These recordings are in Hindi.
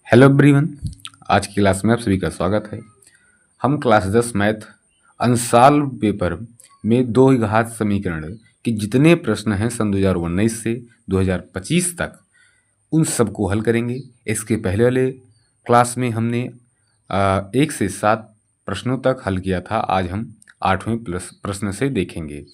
Hello everyone. आज की क्लास में आप सभी का स्वागत है। हम क्लास 10 मैथ अनसॉल्व पेपर में दो घात समीकरण के जितने प्रश्न हैं सन 2019 से 2025 तक उन सबको हल करेंगे। इसके पहले वाले क्लास में हमने 1 से 7 प्रश्नों तक हल किया था। आज हम 8वें प्रश्न से देखेंगे।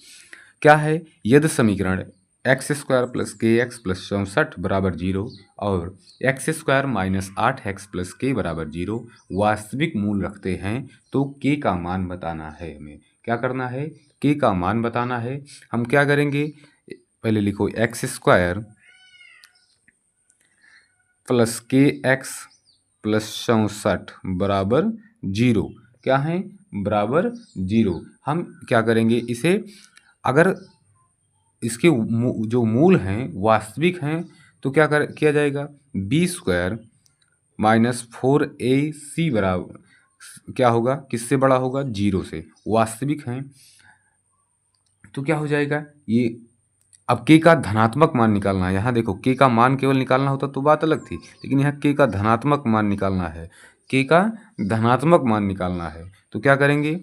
क्या है? यदि समीकरण x² प्लस के एक्स प्लस 64 बराबर 0 और x² माइनस 8x प्लस के बराबर 0 वास्तविक मूल रखते हैं तो k का मान बताना है। हमें क्या करना है? k का मान बताना है। हम क्या करेंगे? पहले लिखो x² प्लस के एक्स प्लस 64 बराबर 0। क्या है? बराबर 0। हम क्या करेंगे? इसे अगर इसके जो मूल हैं वास्तविक हैं तो क्या किया जाएगा? b² माइनस 4ac बराबर क्या होगा? किससे बड़ा होगा? 0 से। वास्तविक हैं तो क्या हो जाएगा? ये अब k का धनात्मक मान निकालना है। यहाँ देखो k का मान केवल निकालना होता तो बात अलग थी, लेकिन यहाँ k का धनात्मक मान निकालना है। k का धनात्मक मान निकालना है तो क्या करेंगे?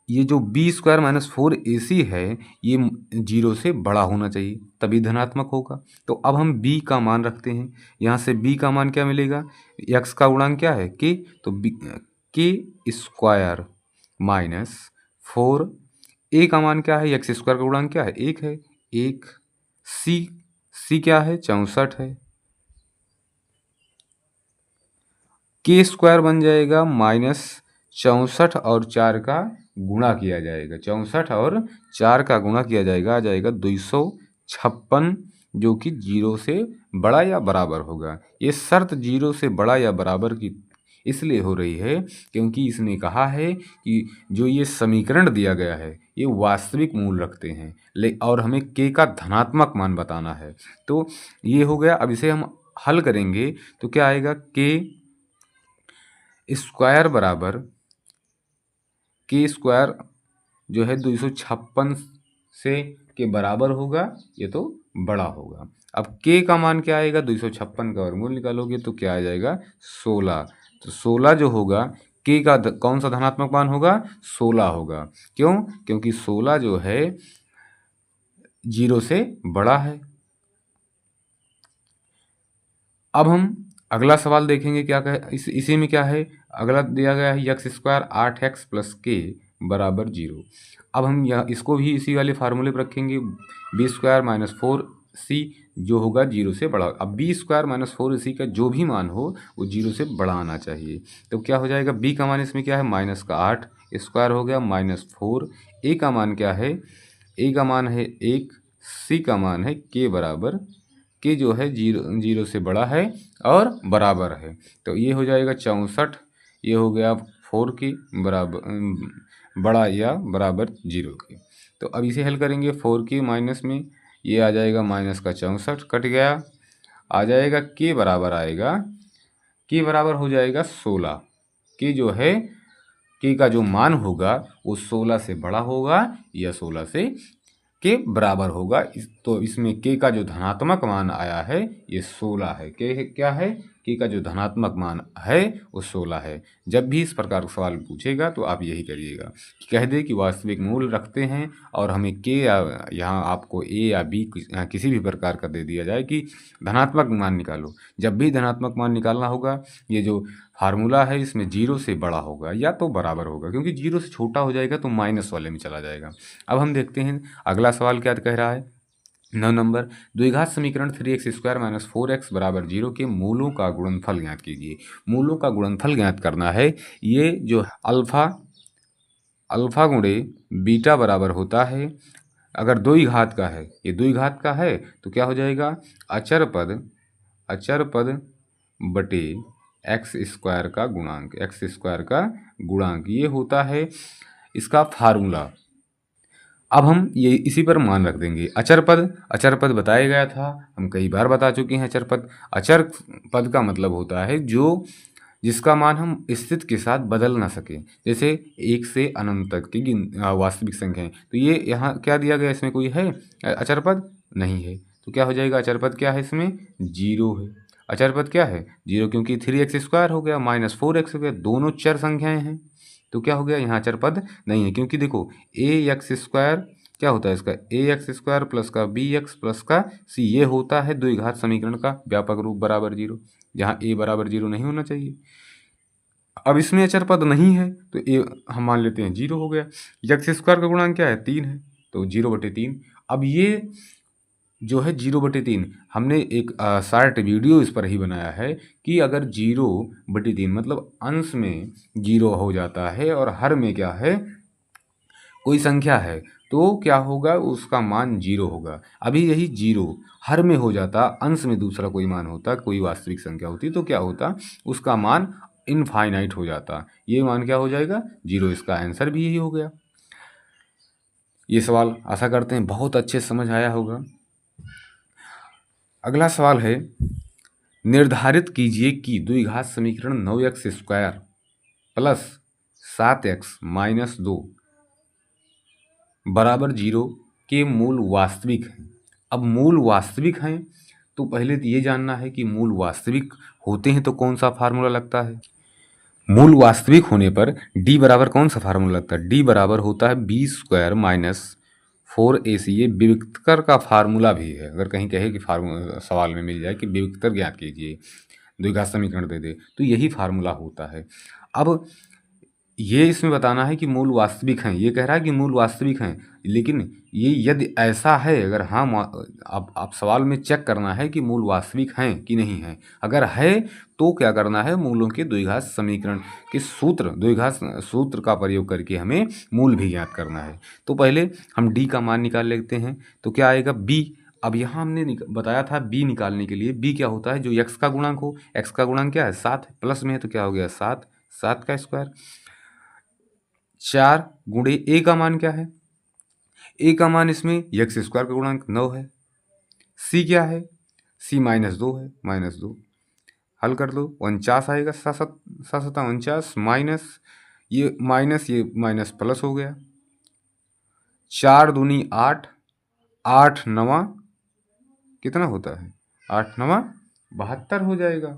ये जो b² माइनस 4ac है ये 0 से बड़ा होना चाहिए तभी धनात्मक होगा। तो अब हम b का मान रखते हैं। यहाँ से b का मान क्या मिलेगा? x का गुणांक क्या है? k। तो k² माइनस 4 a का मान क्या है? x² का गुणांक क्या है? 1 है। 1 c क्या है? 64 है। k² बन जाएगा माइनस 64 और 4 का गुणा किया जाएगा। 64 और 4 का गुणा किया जाएगा, आ जाएगा 256, जो कि 0 से बड़ा या बराबर होगा। ये शर्त 0 से बड़ा या बराबर की इसलिए हो रही है क्योंकि इसने कहा है कि जो ये समीकरण दिया गया है ये वास्तविक मूल रखते हैं और हमें k का धनात्मक मान बताना है। तो ये हो गया। अब इसे हम हल करेंगे तो क्या आएगा? k² बराबर k² जो है 256 से के बराबर होगा, ये तो बड़ा होगा। अब k का मान क्या आएगा? 256 का वर्गमूल निकालोगे तो क्या आ जाएगा? 16। तो 16 जो होगा k का कौन सा धनात्मक मान होगा? 16 होगा। क्यों? क्योंकि 16 जो है 0 से बड़ा है। अब हम अगला सवाल देखेंगे क्या कहे इसी में क्या है। अगला दिया गया है x² 8x प्लस के बराबर 0। अब हम यह इसको भी इसी वाले फार्मूले पर रखेंगे। b² माइनस 4c जो होगा 0 से बड़ा। अब b² माइनस 4c का जो भी मान हो वो 0 से बड़ा आना चाहिए। तो क्या हो जाएगा? b का मान इसमें क्या है? माइनस का 8 स्क्वायर हो गया माइनस 4। a का मान क्या है? a का मान है 1। c का मान है k बराबर के जो है 0 से बड़ा है और बराबर है। तो ये हो जाएगा 64। ये हो गया 4 के बराबर बड़ा या बराबर 0 के। तो अब इसे हल करेंगे। 4 के माइनस में ये आ जाएगा माइनस का 64 कट गया, आ जाएगा के बराबर आएगा। के बराबर हो जाएगा 16। के जो है के का जो मान होगा वो 16 से बड़ा होगा या 16 से के बराबर होगा। तो इसमें के का जो धनात्मक मान आया है ये 16 है। के क्या है? के का जो धनात्मक मान है वो 16 है। जब भी इस प्रकार का सवाल पूछेगा तो आप यही करिएगा कि कह दे कि वास्तविक मूल रखते हैं और हमें के या यहाँ आपको ए या बी किसी भी प्रकार का दे दिया जाए कि धनात्मक मान निकालो। जब भी धनात्मक मान निकालना होगा ये जो फार्मूला है इसमें 0 से बड़ा होगा या तो बराबर होगा, क्योंकि 0 से छोटा हो जाएगा तो माइनस वाले में चला जाएगा। अब हम देखते हैं अगला सवाल क्या कह रहा है। 9 नंबर द्विघात समीकरण 3x² माइनस 4x बराबर 0 के मूलों का गुणनफल ज्ञात कीजिए। मूलों का गुणनफल ज्ञात करना है। ये जो अल्फा गुणे बीटा बराबर होता है। अगर 2 ही घात का है, ये 2 ही घात का है तो क्या हो जाएगा? अचर पद बटे x² का गुणांक ये होता है इसका फार्मूला। अब हम ये इसी पर मान रख देंगे। अचर पद बताया गया था, हम कई बार बता चुके हैं। अचर पद का मतलब होता है जिसका मान हम स्थिति के साथ बदल ना सकें, जैसे 1 से अनंत तक की वास्तविक संख्याएं। तो ये यहाँ क्या दिया गया? इसमें कोई है अचर पद नहीं है, तो क्या हो जाएगा? अचर पद क्या है इसमें? 0 है। अचर पद क्या है 0, क्योंकि 3x² हो गया माइनस 4x हो गया, दोनों चर संख्याएं हैं तो क्या हो गया यहाँ अचर पद नहीं है, क्योंकि देखो ax² क्या होता है इसका ax² प्लस का bx प्लस का c, ये होता है द्विघात समीकरण का व्यापक रूप बराबर 0, जहाँ a बराबर 0 नहीं होना चाहिए। अब इसमें अचर पद नहीं है तो ए हम मान लेते हैं 0 हो गया। x² का गुणांक क्या है 3 है तो 0/3। अब ये जो है 0/3 हमने एक शार्ट वीडियो इस पर ही बनाया है कि अगर 0/3 मतलब अंश में 0 हो जाता है और हर में क्या है कोई संख्या है तो क्या होगा उसका मान 0 होगा। अभी यही 0 हर में हो जाता, अंश में दूसरा कोई मान होता, कोई वास्तविक संख्या होती तो क्या होता उसका मान इनफाइनाइट हो जाता, ये मान क्या हो जाएगा 0। इसका आंसर भी यही हो गया। ये सवाल आशा करते हैं बहुत अच्छे से समझ आया होगा। अगला सवाल है निर्धारित कीजिए कि द्विघात समीकरण 9x² प्लस 7x माइनस 2 बराबर 0 के मूल वास्तविक हैं। अब मूल वास्तविक हैं तो पहले तो ये जानना है कि मूल वास्तविक होते हैं तो कौन सा फार्मूला लगता है। मूल वास्तविक होने पर d बराबर कौन सा फार्मूला लगता है, d बराबर होता है b² माइनस 4ac। ये विविक्तर का फार्मूला भी है, अगर कहीं कहे कि सवाल में मिल जाए कि विविक्तर ज्ञात कीजिए द्विघात समीकरण दे दे तो यही फार्मूला होता है। अब ये इसमें बताना है कि मूल वास्तविक हैं, ये कह रहा है कि मूल वास्तविक हैं, लेकिन ये यदि ऐसा है अगर हाँ आप सवाल में चेक करना है कि मूल वास्तविक हैं कि नहीं हैं। अगर है तो क्या करना है मूलों के द्विघात समीकरण के द्विघात सूत्र का प्रयोग करके हमें मूल भी ज्ञात करना है। तो पहले हम d का मान निकाल लेते हैं तो क्या आएगा b। अब यहाँ हमने बताया था b निकालने के लिए b क्या होता है जो x का गुणांक हो, x का गुणांक क्या है 7 प्लस में है तो क्या हो गया 7, 7 का स्क्वायर 4 गुणे a का मान क्या है, a का मान इसमें x² का गुणांक 9 है। c क्या है, c -2 है, -2 हल कर दो 49 आएगा, 7 49 ये माइनस प्लस हो गया, 4 दूनी 8, 8 9 कितना होता है 8 9 72 हो जाएगा।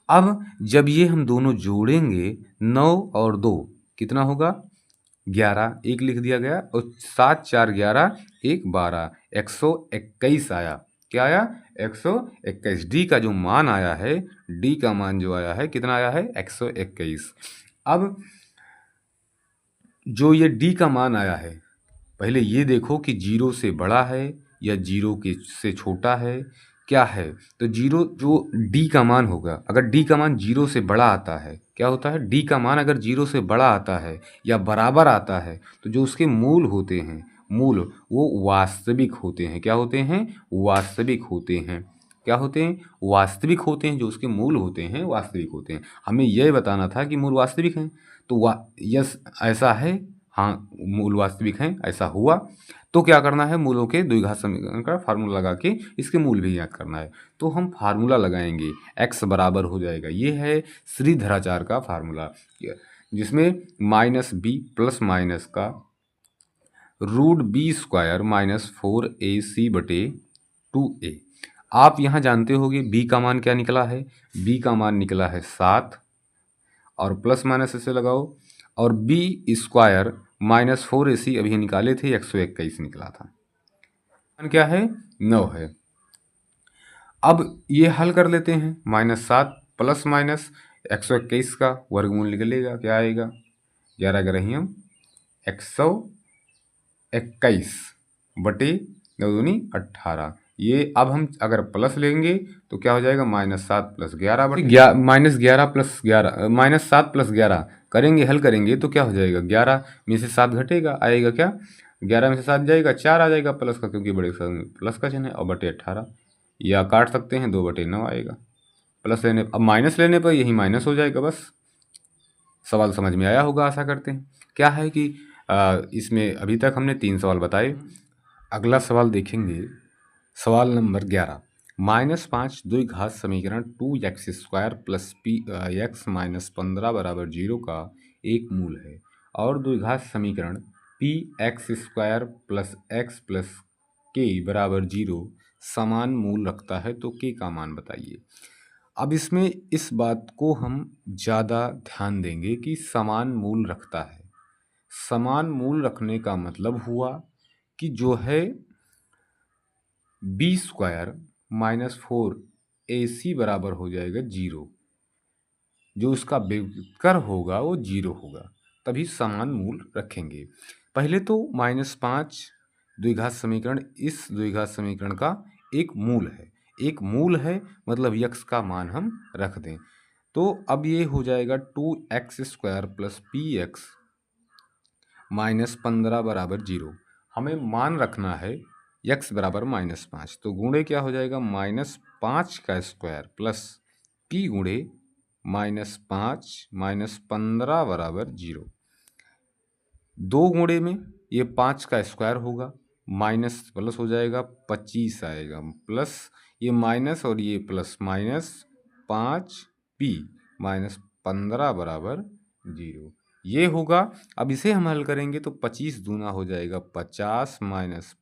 अब जब ये हम दोनों जोड़ेंगे 9 और 2 कितना होगा 11, एक लिख दिया गया और 7 4 11 1 12 121 आया। क्या आया 121। डी का जो मान आया है, डी का मान जो आया है कितना आया है 121। अब जो ये डी का मान आया है पहले ये देखो कि 0 से बड़ा है या 0 के से छोटा है क्या है। तो 0 जो d का मान होगा, अगर d का मान 0 से बड़ा आता है क्या होता है d का मान अगर 0 से बड़ा आता है या बराबर आता है तो जो उसके मूल होते हैं मूल वो वास्तविक होते हैं। क्या होते हैं वास्तविक होते हैं। क्या होते हैं वास्तविक होते हैं, जो उसके मूल होते हैं वास्तविक होते हैं। हमें यह बताना था कि मूल वास्तविक हैं तो यस ऐसा है, हाँ मूल वास्तविक हैं ऐसा हुआ। तो क्या करना है मूलों के द्विघात समीकरण का फार्मूला लगा के इसके मूल भी ज्ञात करना है। तो हम फार्मूला लगाएंगे x बराबर हो जाएगा, ये है श्रीधराचार्य का फार्मूला जिसमें -b प्लस माइनस का √b² माइनस 4ac/2a। आप यहाँ जानते होगे b का मान क्या निकला है, b का मान निकला है 7 और प्लस माइनस इसे लगाओ और b² माइनस 4ac अभी निकाले थे 121 निकला था, मान क्या है 9 है। अब ये हल कर लेते हैं -7 प्लस माइनस 121 का वर्गमूल निकलेगा क्या आएगा 11 ग्रहियम 121/9 दूनी 18। ये अब हम अगर प्लस लेंगे तो क्या हो जाएगा -7 + 11 -7 + 11 करेंगे हल करेंगे तो क्या हो जाएगा 11 में से 7 घटेगा आएगा क्या 11 में से 7 जाएगा 4 आ जाएगा प्लस का, क्योंकि बड़े प्लस का चिन्ह है, और /18 या काट सकते हैं 2/9 आएगा। प्लस लेने अब माइनस लेने पर यही माइनस हो जाएगा। बस सवाल समझ में आया होगा आशा करते हैं। क्या है कि इसमें अभी तक हमने 3 सवाल बताए। अगला सवाल देखेंगे सवाल नंबर 11। -5 द्विघात समीकरण 2x² प्लस x - 15 बराबर 0 का एक मूल है और द्विघात समीकरण px² plus x plus k बराबर 0 समान मूल रखता है तो के का मान बताइए। अब इसमें इस बात को हम ज़्यादा ध्यान देंगे कि समान मूल रखता है। समान मूल रखने का मतलब हुआ कि जो है बी स्क्वायर माइनस 4ac बराबर हो जाएगा 0। जो उसका व्युत्कर होगा वो 0 होगा, तभी समान मूल रखेंगे। पहले तो -5 द्विघात समीकरण इस द्विघात समीकरण का एक मूल है। एक मूल है मतलब यक्स का मान हम रख दें। तो अब ये हो जाएगा 2x² प्लस पी एक्स -15 बराबर 0। हमें मान रखना है x बराबर -5, तो गुणे क्या हो जाएगा -5 का स्क्वायर प्लस p गुणे -5 -15 बराबर 0। दो गुणे में ये 5 का स्क्वायर होगा, माइनस प्लस हो जाएगा 25 आएगा, प्लस ये माइनस और ये प्लस -5p -15 बराबर 0 ये होगा। अब इसे हम हल करेंगे तो 25 दूना हो जाएगा 50 माइनस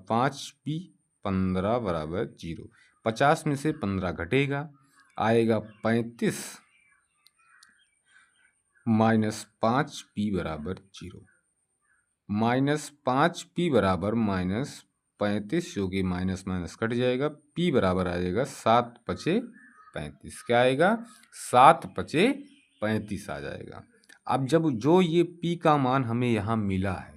5p 15 बराबर 0। 50 में से 15 घटेगा, आएगा 35 -5p बराबर 0। -5p बराबर -35 जो कि माइनस माइनस कट जाएगा, p बराबर आ जाएगा 7 पचे 35। क्या आएगा 7 पचे 35 आ जाएगा। अब जब जो ये p का मान हमें यहाँ मिला है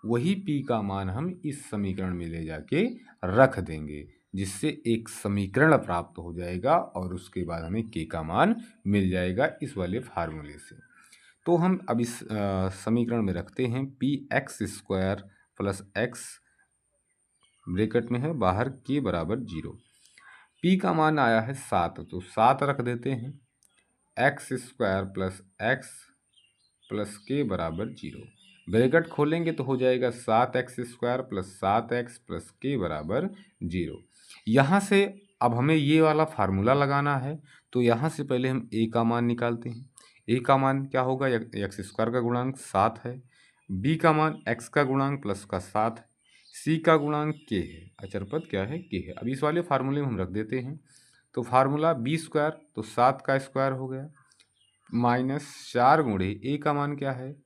वही p का मान हम इस समीकरण में ले जाके रख देंगे, जिससे एक समीकरण प्राप्त हो जाएगा और उसके बाद हमें k का मान मिल जाएगा इस वाले फार्मूले से। तो हम अब इस समीकरण में रखते हैं px² प्लस x ब्रैकेट में है बाहर k बराबर 0। p का मान आया है 7, तो 7 रख देते हैं। x² plus x plus k बराबर 0। ब्रैकेट खोलेंगे तो हो जाएगा 7x² plus 7x plus k बराबर 0। यहाँ से अब हमें ये वाला फार्मूला लगाना है, तो यहाँ से पहले हम a का मान निकालते हैं। a का मान क्या होगा, x² का गुणांक 7 है, b का मान x का गुणांक प्लस का 7 है, c का गुणांक k है, अचरपद क्या है k है। अब इस वाले फार्मूले में हम रख देते हैं, तो फार्मूला b² तो 7 का स्क्वायर हो गया -4 गुणे a का मान क्या है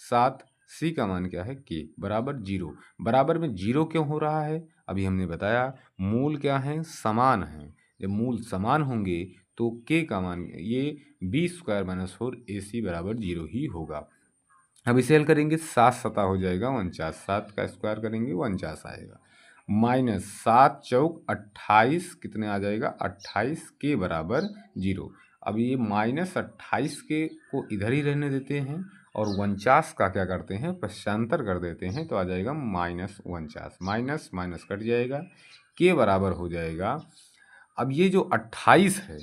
7, c का मान क्या है k बराबर 0। बराबर में 0 क्यों हो रहा है, अभी हमने बताया मूल क्या है समान है। जब मूल समान होंगे तो k का मान ये b² - 4ac बराबर 0 ही होगा। अब इसे हल करेंगे 7 सता हो जाएगा 49, 7 का स्क्वायर करेंगे 49 आएगा, -7 चौक 28 कितने आ जाएगा 28 के बराबर 0। अब ये -28 के को इधर ही रहने देते हैं और 49 का क्या करते हैं पश्चांतर कर देते हैं, तो आ जाएगा -49, माइनस माइनस कट जाएगा, के बराबर हो जाएगा। अब ये जो 28 है,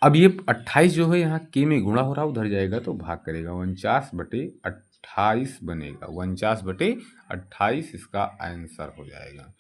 अब ये 28 जो है यहाँ के में गुणा हो रहा है, उधर जाएगा तो भाग करेगा, 49/28 बनेगा, 49/28 इसका आंसर हो जाएगा।